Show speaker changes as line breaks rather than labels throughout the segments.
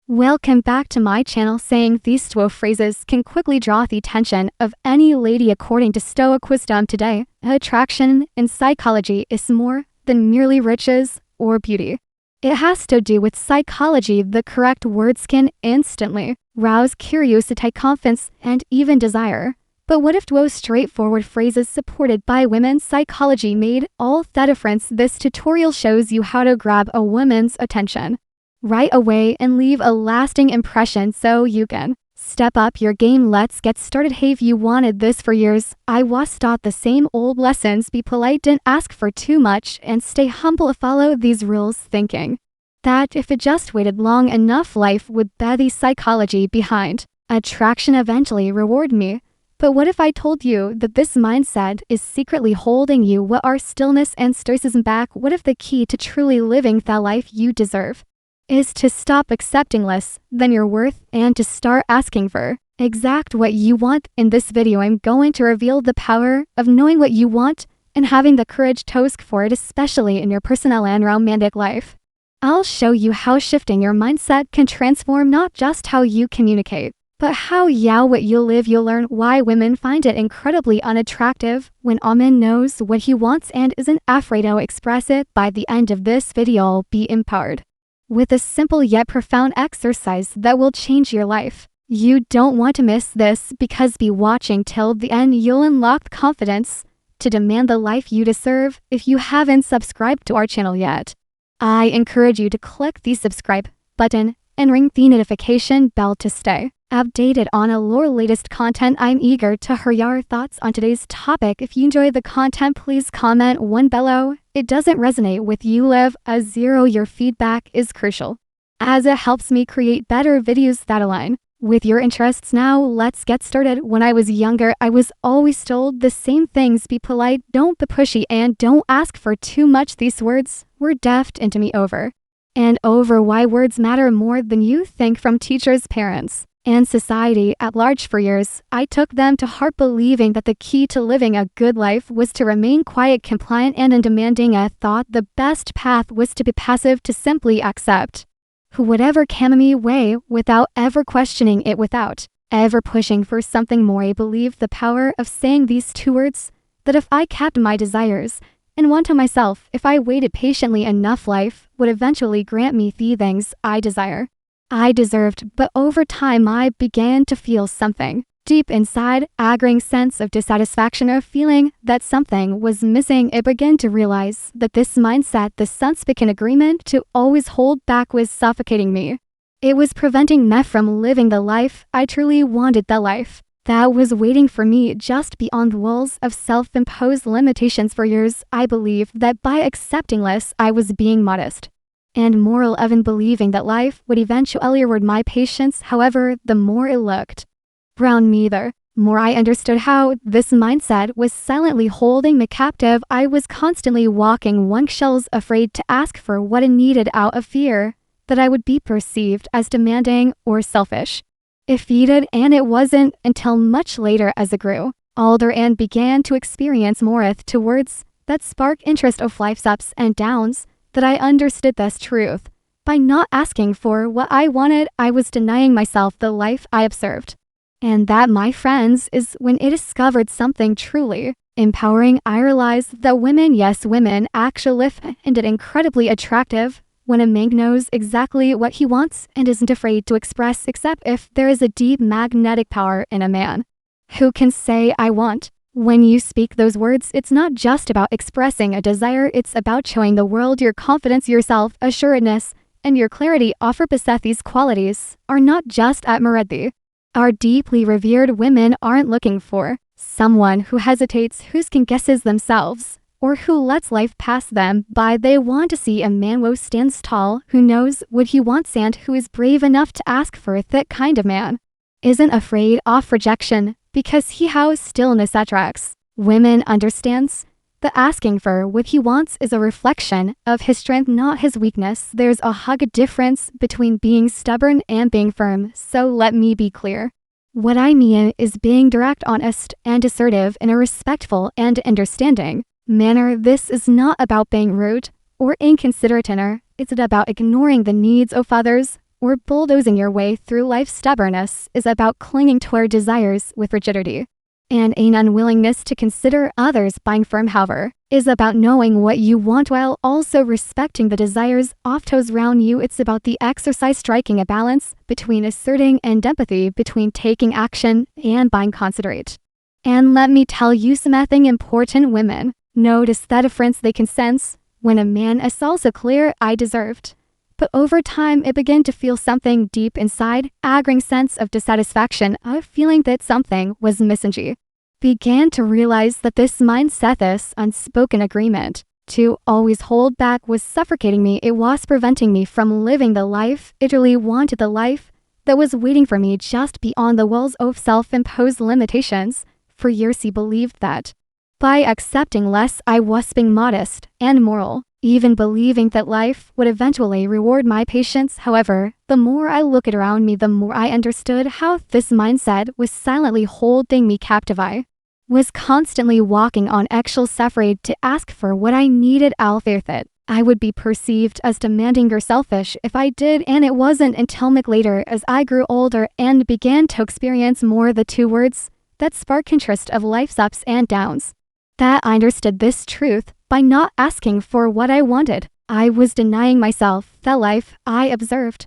Welcome back to my channel. Saying these 12 phrases can quickly draw the attention of any lady. According to Stoic wisdom today, attraction in psychology is more than merely riches or beauty. It has to do with psychology. The correct words can instantly rouse curiosity, confidence, and even desire. But what if 12 straightforward phrases supported by women's psychology made all the difference? This tutorial shows you how to grab a woman's attention right away and leave a lasting impression so you can step up your game. Let's get started. Hey, if you wanted this for years, I was taught the same old lessons. Be polite, don't ask for too much, and stay humble. Follow these rules, thinking that if it just waited long enough, life would bear the psychology behind attraction eventually reward me. But what if I told you that this mindset is secretly holding you? What are stillness and stoicism back? What if the key to truly living the life you deserve is to stop accepting less than your worth and to start asking for exactly what you want? In this video, I'm going to reveal the power of knowing what you want and having the courage to ask for it, especially in your personal and romantic life. I'll show you how shifting your mindset can transform not just how you communicate, but how what you live. You'll learn why women find it incredibly unattractive when a man knows what he wants and isn't afraid to express it. By the end of this video, you'll be empowered with a simple yet profound exercise that will change your life. You don't want to miss this, because be watching till the end. You'll unlock confidence to demand the life you deserve. If you haven't subscribed to our channel yet, I encourage you to click the subscribe button and ring the notification bell to stay updated on all our latest content. I'm eager to hear your thoughts on today's topic. If you enjoy the content, please comment 1 below. It doesn't resonate with you, leave a 0. Your feedback is crucial, as it helps me create better videos that align with your interests. Now let's get started. When I was younger, I was always told the same things: be polite, don't be pushy, and don't ask for too much. These words were drilled into me over and over. Why words matter more than you think. From teachers, parents, and society at large. For years, I took them to heart, believing that the key to living a good life was to remain quiet, compliant, and undemanding. I thought the best path was to be passive, to simply accept whatever came my way without ever questioning it, without ever pushing for something more. I believed the power of saying these 2 words, that if I kept my desires and want to myself, if I waited patiently enough, life would eventually grant me the things I deserved. But over time, I began to feel something deep inside, a growing sense of dissatisfaction, a feeling that something was missing. I began to realize that this mindset, this unspoken agreement to always hold back, was suffocating me. It was preventing me from living the life I truly wanted, the life that was waiting for me just beyond the walls of self-imposed limitations. For years, I believed that by accepting less, I was being modest and moral, even believing that life would eventually reward my patience. However, the more it looked around me, the more I understood how this mindset was silently holding me captive. I was constantly walking on eggshells, afraid to ask for what I needed out of fear that I would be perceived as demanding or selfish if needed. And it wasn't until much later, as I grew older and began to experience more towards that spark interest of life's ups and downs, that I understood this truth. By not asking for what I wanted, I was denying myself the life I observed. And that, my friends, is when I discovered something truly empowering. I realized that women actually live and it incredibly attractive when a man knows exactly what he wants and isn't afraid to express, except if there is a deep magnetic power in a man who can say, I want. When you speak those words, it's not just about expressing a desire, it's about showing the world your confidence, your self-assuredness, and your clarity. Offer possess these qualities are not just admired. They are deeply revered. Women aren't looking for someone who hesitates, who second-guesses themselves, or who lets life pass them by. They want to see a man who stands tall, who knows what he wants, and who is brave enough to ask for it. That kind of man isn't afraid of rejection, because he has stillness attracts women. Understands that asking for what he wants is a reflection of his strength, not his weakness. There's a hug difference between being stubborn and being firm. So let me be clear. What I mean is being direct, honest, and assertive in a respectful and understanding manner. This is not about being rude or inconsiderate. It's about ignoring the needs of others or bulldozing your way through life. Stubbornness is about clinging to our desires with rigidity. And an unwillingness to consider others. Being firm, however, is about knowing what you want while also respecting the desires of those around you. It's about the exercise, striking a balance between asserting and empathy, between taking action and being considerate. And let me tell you something important, women. Notice the difference they can sense when a man is also clear, I deserved. But over time, it began to feel something deep inside, a growing sense of dissatisfaction, a feeling that something was missing. She began to realize that this mindset, this unspoken agreement to always hold back, was suffocating me. It was preventing me from living the life I really wanted, the life that was waiting for me just beyond the walls of self-imposed limitations. For years, he believed that by accepting less, I was being modest and moral, even believing that life would eventually reward my patience. However, the more I looked around me, the more I understood how this mindset was silently holding me captive. I was constantly walking on eggshells, afraid to ask for what I needed. I feared that I would be perceived as demanding or selfish if I did, and it wasn't until much later, as I grew older and began to experience more the two words that spark interest of life's ups and downs, that I understood this truth. By not asking for what I wanted, I was denying myself the life I observed,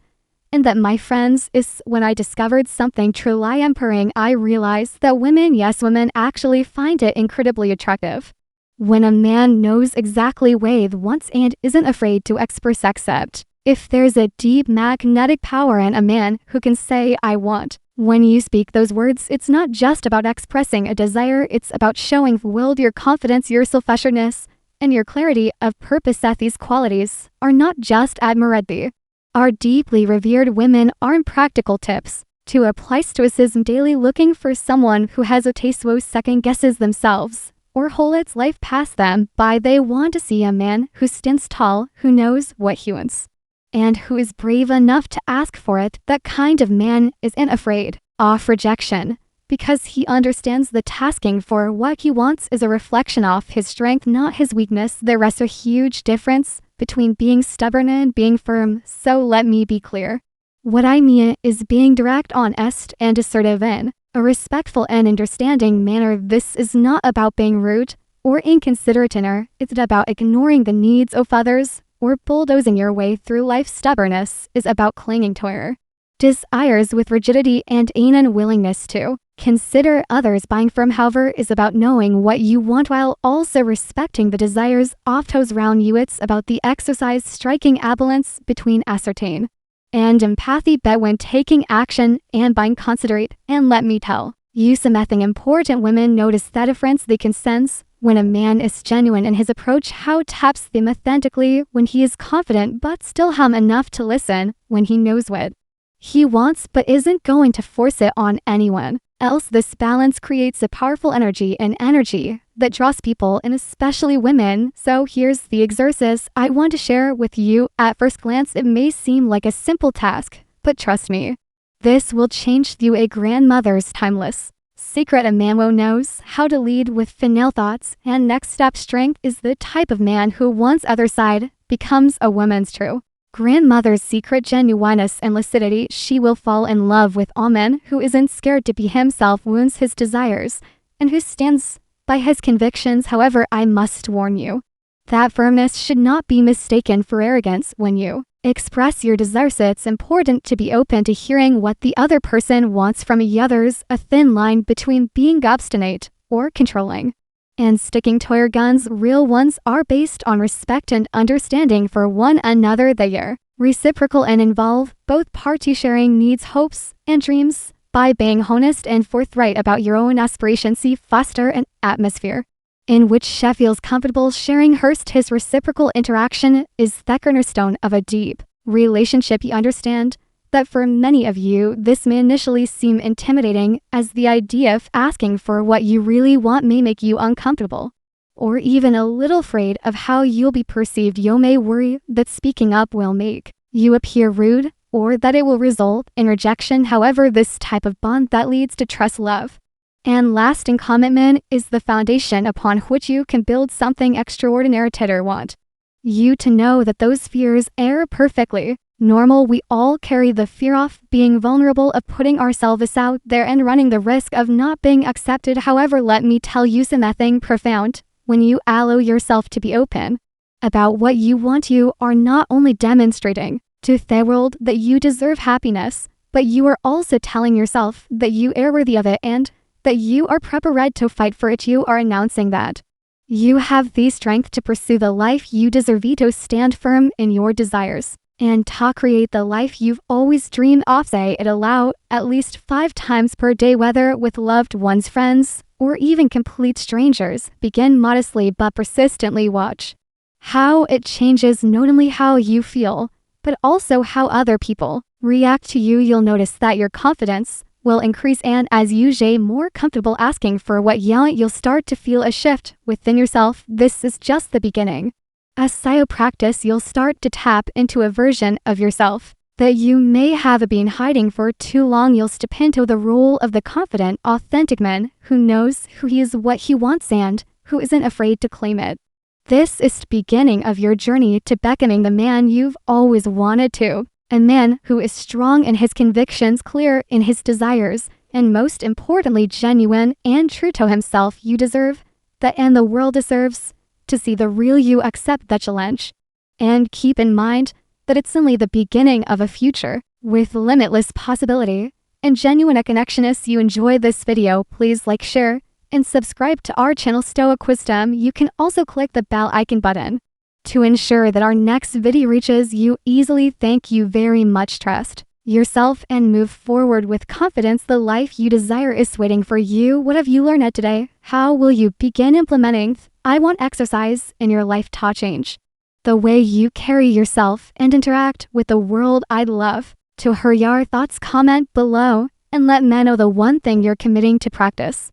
and that my friends is when I discovered something truly empowering. I realized that women, yes, women actually find it incredibly attractive when a man knows exactly what he wants and isn't afraid to express. Except if there's a deep magnetic power in a man who can say, I want. When you speak those words, it's not just about expressing a desire, it's about showing will, your confidence, your self-assuredness, and your clarity of purpose. That these qualities are not just admired, they are deeply revered. Women are practical tips to apply stoicism daily, looking for someone who hesitates, who second guesses themselves, or holds its life past them by. They want to see a man who stands tall, who knows what he wants, and who is brave enough to ask for it. That kind of man isn't afraid of rejection, because he understands that asking for what he wants is a reflection of his strength, not his weakness. There is a huge difference between being stubborn and being firm, so let me be clear. What I mean is being direct, honest, and assertive in a respectful and understanding manner. This is not about being rude or inconsiderate, it's about ignoring the needs of others or bulldozing your way through life. Stubbornness is about clinging to your desires with rigidity and an unwillingness to consider others. Being firm, however, is about knowing what you want while also respecting the desires of those around you. It's about the exercise, striking a balance between ascertain and empathy, but when taking action and being considerate. And let me tell you something important, women notice the difference they can sense when a man is genuine in his approach, how taps them authentically, when he is confident but still hum enough to listen, when he knows what he wants but isn't going to force it on anyone else. This balance creates a powerful energy, an energy that draws people, and especially women. So here's the exercise I want to share with you. At first glance, it may seem like a simple task, but trust me, this will change you. A grandmother's timeless secret: a man who knows how to lead with female thoughts and next step strength is the type of man who, once other side becomes a woman's true grandmother's secret, genuineness and lucidity. She will fall in love with a man who isn't scared to be himself, wounds his desires, and who stands by his convictions. However, I must warn you that firmness should not be mistaken for arrogance. When you express your desires, it's important to be open to hearing what the other person wants from you. There's a thin line between being obstinate or controlling and sticking to your guns. Real ones are based on respect and understanding for one another. They are reciprocal and involve both parties, sharing needs, hopes, and dreams. By being honest and forthright about your own aspirations, you foster an atmosphere in which she feels comfortable sharing hers. His reciprocal interaction is the cornerstone of a deep relationship. You understand that for many of you, this may initially seem intimidating, as the idea of asking for what you really want may make you uncomfortable, or even a little afraid of how you'll be perceived. You may worry that speaking up will make you appear rude, or that it will result in rejection. However, this type of bond that leads to trust, love, and lasting commitment is the foundation upon which you can build something extraordinary. Titter want you to know that those fears are perfectly normal. We all carry the fear of being vulnerable, of putting ourselves out there and running the risk of not being accepted. However, let me tell you something profound. When you allow yourself to be open about what you want, you are not only demonstrating to the world that you deserve happiness, but you are also telling yourself that you are worthy of it and that you are prepared to fight for it. You are announcing that you have the strength to pursue the life you deserve, to stand firm in your desires, and to create the life you've always dreamed of. Say it aloud at least 5 times per day, whether with loved ones, friends, or even complete strangers. Begin modestly but persistently. Watch how it changes not only how you feel, but also how other people react to you. You'll notice that your confidence will increase, and as you get more comfortable asking for what you want, you'll start to feel a shift within yourself. This is just the beginning. As you practice, you'll start to tap into a version of yourself that you may have been hiding for too long. You'll step into the role of the confident, authentic man who knows who he is, what he wants, and who isn't afraid to claim it. This is the beginning of your journey to becoming the man you've always wanted to. A man who is strong in his convictions, clear in his desires, and most importantly, genuine and true to himself. You deserve that, and the world deserves to see the real you. Accept that challenge, and keep in mind that it's only the beginning of a future with limitless possibility and genuine connection. If you enjoyed this video, please like, share, and subscribe to our channel Stoic Wisdom. You can also click the bell icon button to ensure that our next video reaches you easily. Thank you very much. Trust yourself and move forward with confidence. The life you desire is waiting for you. What have you learned today? How will you begin implementing I want exercise in your life to change the way you carry yourself and interact with the world? I'd love to hear your thoughts. Comment below and let me know the one thing you're committing to practice